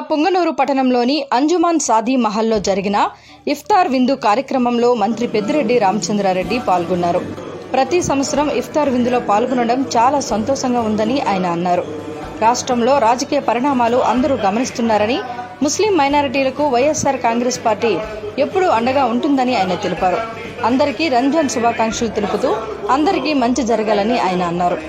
పుంగనూరు పట్టణంలోని అంజుమాన్ సాదీ మహల్లో జరిగిన ఇఫ్తార్ విందు కార్యక్రమంలో మంత్రి పెద్దిరెడ్డి రామచంద్రారెడ్డి పాల్గొన్నారు. ప్రతి సంవత్సరం ఇఫ్తార్ విందులో పాల్గొనడం చాలా సంతోషంగా ఉందని ఆయన అన్నారు. రాష్ట్రంలో రాజకీయ పరిణామాలు అందరూ గమనిస్తున్నారని, ముస్లిం మైనారిటీలకు వైఎస్ఆర్ కాంగ్రెస్ పార్టీ ఎప్పుడూ అండగా ఉంటుందని ఆయన తెలిపారు. అందరికీ రంజాన్ శుభాకాంక్షలు తెలుపుతూ అందరికీ మంచి జరగాలని ఆయన అన్నారు.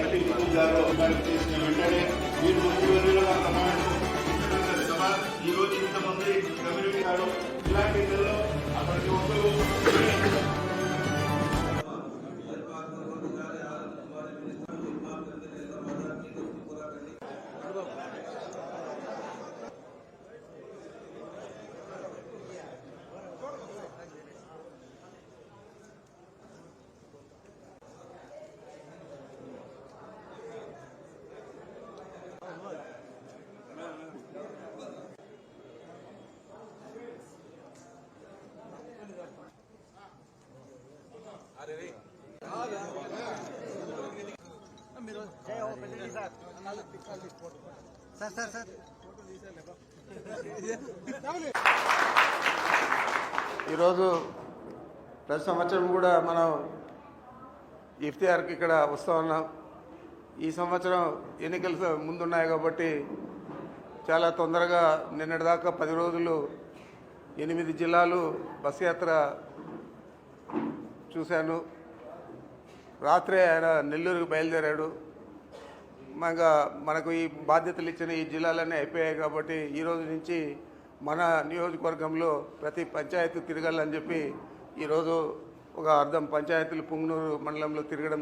ఈరోజు ప్రతి సంవత్సరం కూడా మనం ఇఫ్తియార్కి ఇక్కడ వస్తూ ఉన్నాం. ఈ సంవత్సరం ఎన్నికలు ముందున్నాయి కాబట్టి చాలా తొందరగా నిన్నటిదాకా 10 రోజులు 8 జిల్లాలు బస్ యాత్ర చూశాను. రాత్రే ఆయన నెల్లూరుకు బయలుదేరాడు. మనకు ఈ బాధ్యతలు ఇచ్చిన ఈ జిల్లాలన్నీ అయిపోయాయి కాబట్టి ఈరోజు నుంచి మన నియోజకవర్గంలో ప్రతి పంచాయతీ తిరగాలని చెప్పి ఈరోజు ఒక అర్ధం పంచాయతీలు పుంగనూరు మండలంలో తిరగడం